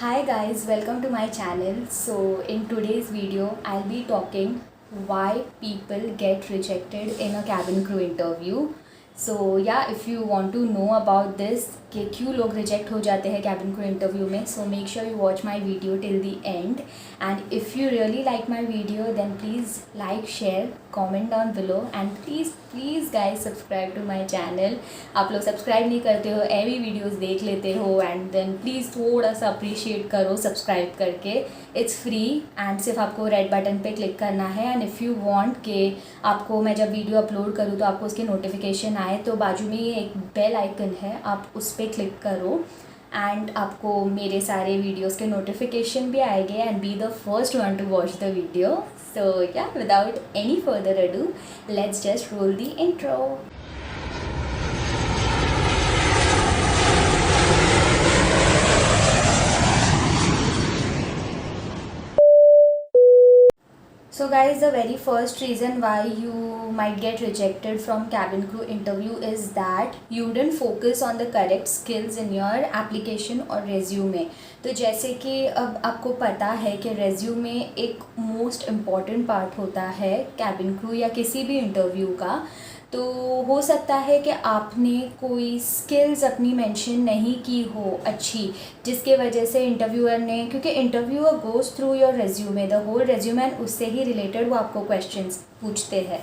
Hi guys, welcome to my channel. So in today's video, I'll be talking why people get rejected in a cabin crew interview. So yeah, if you want to know about this कि क्यों लोग reject हो जाते हैं cabin crew interview में, so make sure you watch my video till the end. And if you really like my video, then please like, share, comment down below and please guys subscribe to my channel. आप लोग subscribe नहीं करते हो, एवी videos देख लेते हो and then please थोड़ा सा अप्रिशिएट करो सब्सक्राइब करके. इट्स फ्री एंड सिर्फ आपको रेड बटन पे क्लिक करना है. एंड इफ़ यू वांट कि आपको मैं जब वीडियो अपलोड करूँ तो आपको उसकी नोटिफिकेशन आए, तो बाजू में ये एक बेल आइकन है, आप उस पर क्लिक करो एंड आपको मेरे सारे वीडियोस के नोटिफिकेशन भी आएंगे and be the first one to watch the video. So yeah, without any further ado, let's just roll the intro. So guys, the very first reason why you might get rejected from cabin crew interview is that you didn't focus on the correct skills in your application or resume. तो जैसे कि अब आपको पता है कि resume एक most important part होता है cabin crew या किसी भी इंटरव्यू का. तो हो सकता है कि आपने कोई स्किल्स अपनी मेंशन नहीं की हो अच्छी, जिसके वजह से इंटरव्यूअर ने, क्योंकि interviewer goes through your resume, the whole resume, and उससे ही रिलेटेड वो आपको क्वेश्चंस पूछते हैं.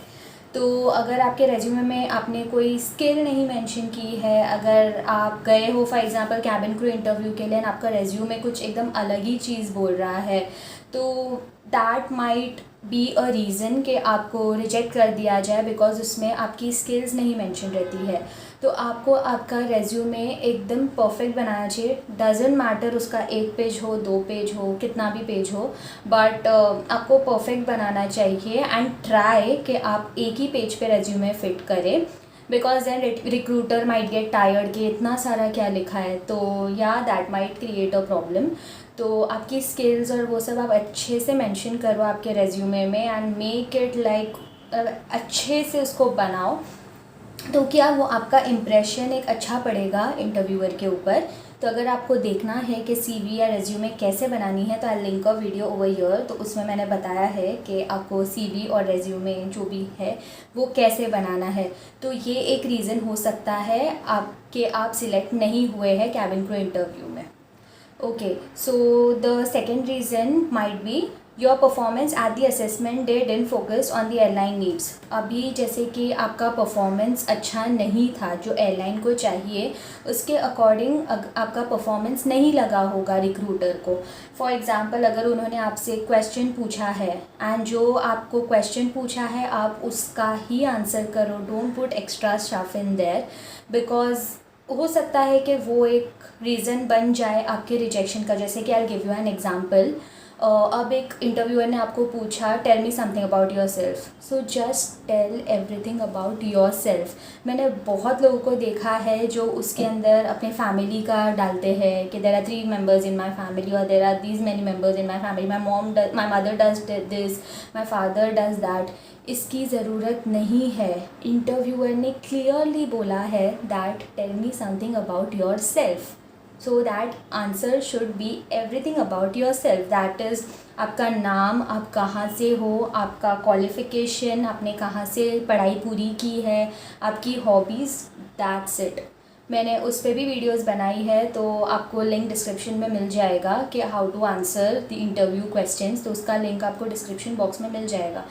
तो अगर आपके रेज्यूमे में आपने कोई स्किल नहीं मेंशन की है, अगर आप गए हो for example cabin crew interview के लिए, आपका रेज्यूमे कुछ एकदम अलग ही चीज़ बोल रहा है, तो that might be a reason कि आपको रिजेक्ट कर दिया जाए बिकॉज उसमें आपकी स्किल्स नहीं मेंशन रहती है. तो आपको आपका रेज्यूमे एकदम परफेक्ट बनाना चाहिए. डजेंट मैटर उसका 1 पेज हो, 2 पेज हो, कितना भी पेज हो, बट आपको परफेक्ट बनाना चाहिए एंड ट्राई कि आप एक ही पेज पे रेज्यूमे फिट करें, because then recruiter might get tired कि इतना सारा क्या लिखा है. तो या that might create a problem. तो आपकी स्किल्स और वो सब आप अच्छे से मेंशन करो आपके रेज्यूमे में एंड मेक इट लाइक अच्छे से उसको बनाओ, तो क्या वो आपका इम्प्रेशन एक अच्छा पड़ेगा इंटरव्यूअर के ऊपर. तो अगर आपको देखना है कि सीवी या रेज्यूमे कैसे बनानी है, तो I link a video over here. तो उसमें मैंने बताया है कि आपको सीवी और रेज्यूमे जो भी है वो कैसे बनाना है. तो ये एक रीज़न हो सकता है आपके आप सिलेक्ट नहीं हुए हैं कैबिन क्रू इंटरव्यू में. Okay, so the second reason might be your performance at the assessment day didn't focus on the airline needs. अभी जैसे कि आपका परफॉर्मेंस अच्छा नहीं था जो एयरलाइन को चाहिए, उसके अकॉर्डिंग आपका परफॉर्मेंस नहीं लगा होगा रिक्रूटर को. फॉर एग्ज़ाम्पल, अगर उन्होंने आपसे क्वेश्चन पूछा है एंड जो आपको क्वेश्चन पूछा है आप उसका ही आंसर करो, don't put extra stuff in their, because हो सकता है कि वो एक रीज़न बन जाए आपके रिजेक्शन का. जैसे कि I give you an example. अब एक इंटरव्यूअर ने आपको पूछा tell me something about yourself, so just tell everything about yourself. मैंने बहुत लोगों को देखा है जो उसके अंदर अपने फैमिली का डालते हैं कि there are 3 members in my family और there are these many members in my family, my mother does this, my father does that. इसकी ज़रूरत नहीं है. इंटरव्यूअर ने क्लियरली बोला है that tell me something about yourself. So that answer should be everything about yourself. That is आपका नाम, आप कहाँ से हो, आपका क्वालिफ़िकेशन, आपने कहाँ से पढ़ाई पूरी की है, आपकी हॉबीज़, दैट्स इट. मैंने उस पर भी वीडियोस बनाई है, तो आपको लिंक डिस्क्रिप्शन में मिल जाएगा कि how to answer the interview questions. तो उसका लिंक आपको डिस्क्रिप्शन बॉक्स में मिल जाएगा.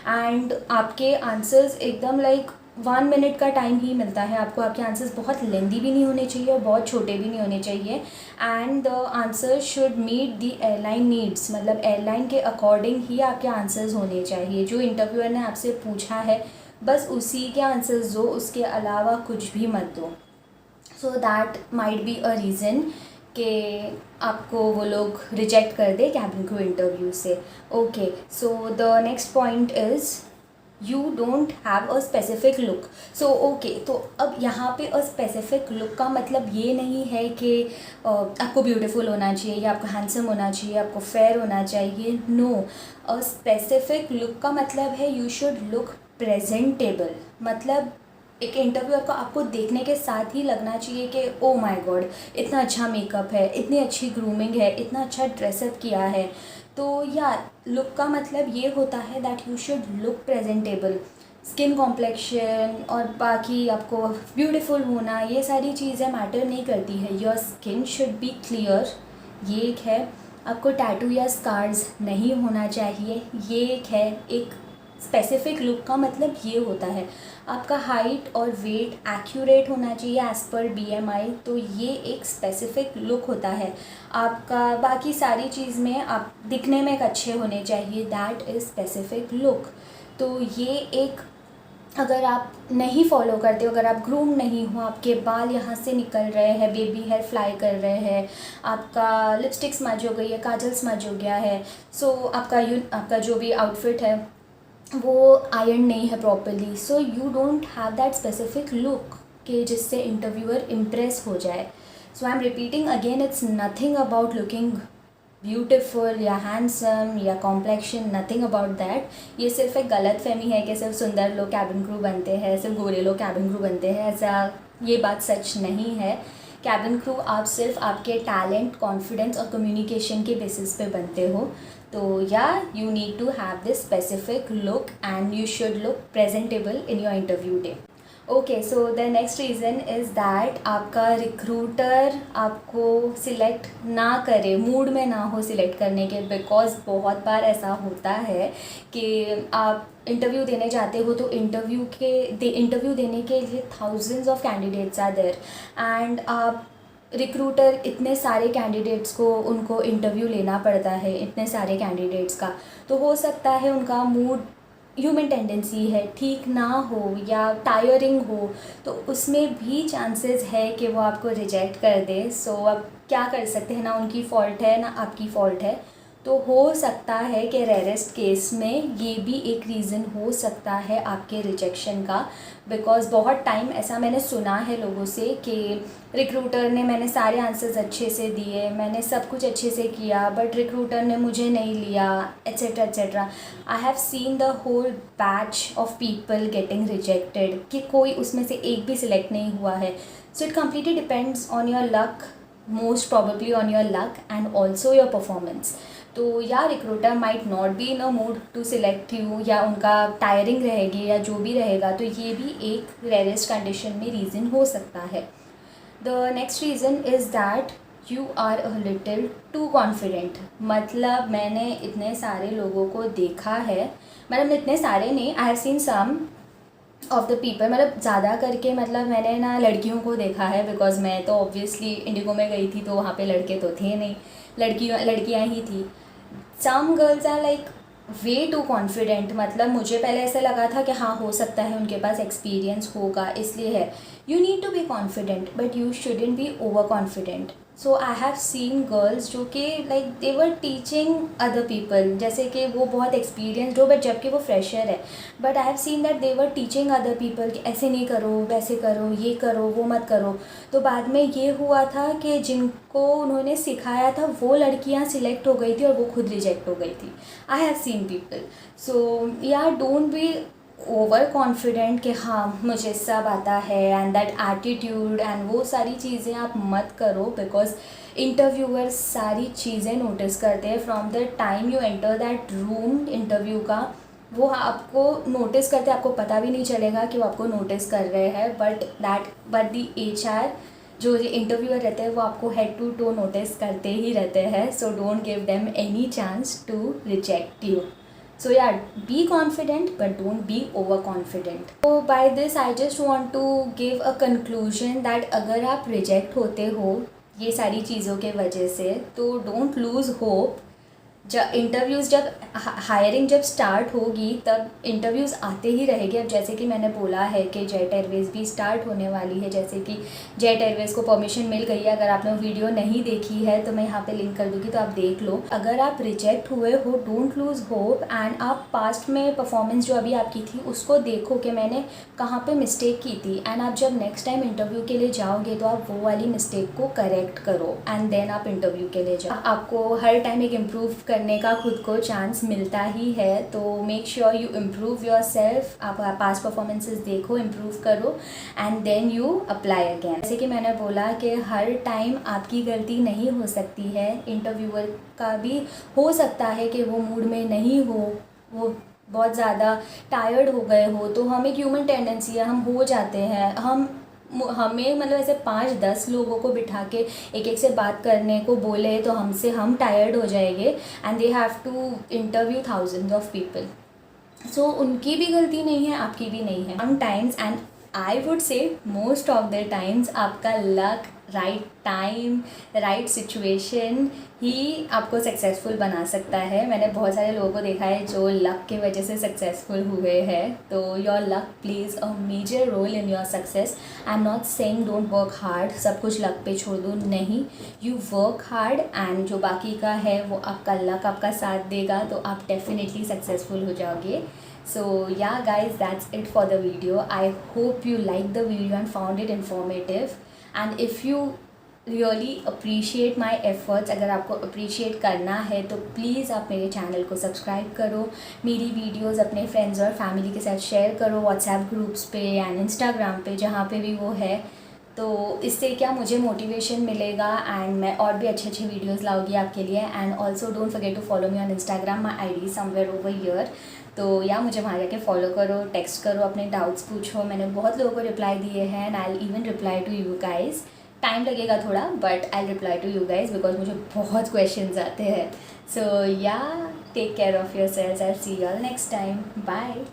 एंड आपके आंसर्स एकदम लाइक 1 मिनट का टाइम ही मिलता है आपको. आपके आंसर्स बहुत लेंदी भी नहीं होने चाहिए और बहुत छोटे भी नहीं होने चाहिए. And the answer should meet the airline needs, मतलब एयरलाइन के अकॉर्डिंग ही आपके आंसर्स होने चाहिए. जो इंटरव्यूअर ने आपसे पूछा है बस उसी के आंसर्स दो, उसके अलावा कुछ भी मत दो. So that might be a reason कि आपको वो लोग रिजेक्ट कर दे कैबिन क्रू इंटरव्यू से. Okay, so the next point is you don't have a specific look. So okay, तो अब यहाँ पे अ स्पेसिफिक लुक का मतलब ये नहीं है कि आपको ब्यूटीफुल होना चाहिए या आपको हैंडसम होना चाहिए, आपको फेयर होना चाहिए. नो, अ स्पेसिफिक लुक का मतलब है यू शुड लुक प्रेजेंटेबल. मतलब एक इंटरव्यूअर को आपको देखने के साथ ही लगना चाहिए कि ओ माय गॉड, इतना अच्छा मेकअप है, इतनी अच्छी ग्रूमिंग है, इतना अच्छा ड्रेसअप किया है। तो यार लुक का मतलब ये होता है that you should look presentable. Skin complexion और बाकी आपको ब्यूटीफुल होना, ये सारी चीज़ें मैटर नहीं करती है। Your skin should be clear, ये एक है। आपको टैटू या स्कार्स नहीं होना चाहिए, ये एक है। एक स्पेसिफिक लुक का मतलब ये होता है। आपका हाइट और वेट एक्यूरेट होना चाहिए एज़ पर BMI, तो ये एक स्पेसिफिक लुक होता है आपका। बाकी सारी चीज़ में आप दिखने में एक अच्छे होने चाहिए, दैट इज़ स्पेसिफिक लुक। तो ये एक, अगर आप नहीं फॉलो करते हो, अगर आप ग्रूम नहीं हो, आपके बाल यहाँ से निकल रहे हैं, बेबी हेयर फ्लाई कर रहे हैं, आपका लिपस्टिक स्मज हो गई है, काजल स्मज हो गया है, सो आपका जो भी आउटफिट है वो आयरन नहीं है properly, so you don't have that specific look कि जिससे इंटरव्यूअर इम्प्रेस हो जाए। So I am repeating again, it's nothing about looking beautiful या हैंडसम या कॉम्प्लेक्शन, नथिंग अबाउट दैट। ये सिर्फ एक गलत फहमी है कि सिर्फ सुंदर लोग कैबिन क्रू बनते हैं, सिर्फ गोरे लोग कैबिन क्रू बनते हैं, ऐसा ये बात सच नहीं है। कैबिन क्रू आप सिर्फ आपके टैलेंट, कॉन्फिडेंस और कम्युनिकेशन के बेसिस पे बनते हो। तो या you need to have this specific look and you should look presentable in your interview day. Okay, so the next reason is that आपका रिक्रूटर आपको सिलेक्ट ना करे, मूड में ना हो सिलेक्ट करने के। बिकॉज बहुत बार ऐसा होता है कि आप इंटरव्यू देने जाते हो तो इंटरव्यू देने के लिए thousands of candidates are there, and आप रिक्रूटर इतने सारे कैंडिडेट्स को उनको इंटरव्यू लेना पड़ता है, इतने सारे कैंडिडेट्स का। तो हो सकता है उनका मूड, ह्यूमन टेंडेंसी है, ठीक ना हो या टायरिंग हो, तो उसमें भी चांसेस है कि वो आपको रिजेक्ट कर दे। सो अब क्या कर सकते हैं, ना उनकी फ़ॉल्ट है ना आपकी फ़ॉल्ट है। तो हो सकता है कि रेयरेस्ट केस में ये भी एक रीज़न हो सकता है आपके रिजेक्शन का। बिकॉज़ बहुत टाइम ऐसा मैंने सुना है लोगों से कि रिक्रूटर ने, मैंने सारे आंसर्स अच्छे से दिए, मैंने सब कुछ अच्छे से किया, बट रिक्रूटर ने मुझे नहीं लिया, etcetera etcetera. I have seen the whole batch of people getting rejected, कि कोई उसमें से एक भी सिलेक्ट नहीं हुआ है। So it completely depends on your luck, most probably on your luck and also your performance. तो या recruiter might not be in a mood to select you, या उनका टायरिंग रहेगी या जो भी रहेगा, तो ये भी एक रेयरेस्ट कंडीशन में रीज़न हो सकता है। The next reason is that you are a little too confident. मतलब मैंने इतने सारे लोगों को देखा है, मतलब इतने सारे नहीं, I have seen some of the people, मतलब ज़्यादा करके, मतलब मैंने ना लड़कियों को देखा है, बिकॉज मैं तो ऑब्वियसली इंडिगो में गई थी तो वहाँ पे लड़के तो थे नहीं, लड़कियाँ ही थी। Some girls are like way too confident. मतलब मुझे पहले ऐसा लगा था कि हाँ, हो सकता है उनके पास एक्सपीरियंस होगा इसलिए है। You need to be confident but you shouldn't be over confident. So I have seen girls जो कि like they were teaching other people, जैसे कि वो बहुत एक्सपीरियंसड हो बट जबकि वो फ्रेशर है, but I have seen that they were teaching other people कि ऐसे नहीं करो, वैसे करो, ये करो, वो मत करो। तो बाद में ये हुआ था कि जिनको उन्होंने सिखाया था वो लड़कियां सिलेक्ट हो गई थी और वो खुद रिजेक्ट हो गई थी। I have seen people. So yeah don't B over confident कि हाँ मुझे सब आता है एंड दैट एटीट्यूड एंड वो सारी चीज़ें आप मत करो। बिकॉज इंटरव्यूअर सारी चीज़ें नोटिस करते हैं from the time you enter that room interview का। वो आपको नोटिस करते हैं, आपको पता भी नहीं चलेगा कि वो आपको नोटिस कर रहे हैं, बट दी HR जो इंटरव्यूअर रहते हैं वो आपको हेड टू टो नोटिस करते ही रहते हैं। So don't give them any chance to reject you. So yeah, be confident but don't be overconfident. So by this I just want to give a conclusion that अगर आप reject होते हो ये सारी चीज़ों के वजह से, तो don't lose hope। जब हायरिंग जब स्टार्ट होगी तब इंटरव्यूज़ आते ही रहेंगे। अब जैसे कि मैंने बोला है कि जेट एयरवेज़ भी स्टार्ट होने वाली है, जैसे कि जेट एयरवेज़ को परमिशन मिल गई है। अगर आपने वीडियो नहीं देखी है तो मैं यहाँ पे लिंक कर दूँगी, तो आप देख लो। अगर आप रिजेक्ट हुए हो, डोंट लूज़ होप एंड आप पास्ट में परफॉर्मेंस जो अभी आपकी थी उसको देखो कि मैंने कहाँ पे मिस्टेक की थी, एंड आप जब नेक्स्ट टाइम इंटरव्यू के लिए जाओगे तो आप वो वाली मिस्टेक को करेक्ट करो एंड देन आप इंटरव्यू के लिए जाओ। आपको हर टाइम एक इम्प्रूव करने का खुद को चांस मिलता ही है, तो make sure you improve yourself. आप पास्ट परफॉर्मेंसेस देखो, इम्प्रूव करो and then you apply again. जैसे कि मैंने बोला कि हर टाइम आपकी गलती नहीं हो सकती है, इंटरव्यूअर का भी हो सकता है कि वो मूड में नहीं हो, वो बहुत ज़्यादा टायर्ड हो गए हो, तो हम एक ह्यूमन टेंडेंसी है, हम हो जाते हैं। हमें मतलब ऐसे 5-10 लोगों को बिठा के एक से बात करने को बोले तो हम टायर्ड हो जाएंगे and they have to interview thousands of people. So उनकी भी गलती नहीं है, आपकी भी नहीं है। Sometimes and I would say most of the times आपका luck, right time, right situation ही आपको सक्सेसफुल बना सकता है। मैंने बहुत सारे लोगों को देखा है जो लक की वजह से सक्सेसफुल हुए हैं। तो your luck plays a major role in your success. I am not saying don't work hard, सब कुछ लक पे छोड़ दो, नहीं, यू वर्क हार्ड एंड जो बाकी का है वो आपका लक आपका साथ देगा, तो आप डेफिनेटली सक्सेसफुल हो जाओगे। So yeah guys, that's it for the video. I hope you liked the video and found it informative, and if you really appreciate my efforts, अगर आपको appreciate करना है तो प्लीज़ आप मेरे चैनल को सब्सक्राइब करो, मेरी वीडियोस अपने फ्रेंड्स और फैमिली के साथ शेयर करो, व्हाट्सएप ग्रुप्स पे एंड इंस्टाग्राम पे, जहाँ पे भी वो है। तो इससे क्या मुझे मोटिवेशन मिलेगा एंड मैं और भी अच्छे अच्छे वीडियोस लाऊंगी आपके लिए। And also don't forget to follow me on Instagram, my ID somewhere over here. तो या मुझे वहाँ जाके फॉलो करो, टेक्स्ट करो, अपने डाउट्स पूछो। मैंने बहुत लोगों को रिप्लाई दिए हैं and I even reply to you guys. Time लगेगा थोड़ा but I reply to you guys because मुझे बहुत क्वेश्चंस आते हैं। So yeah take care of your selves, I see you all next time, bye.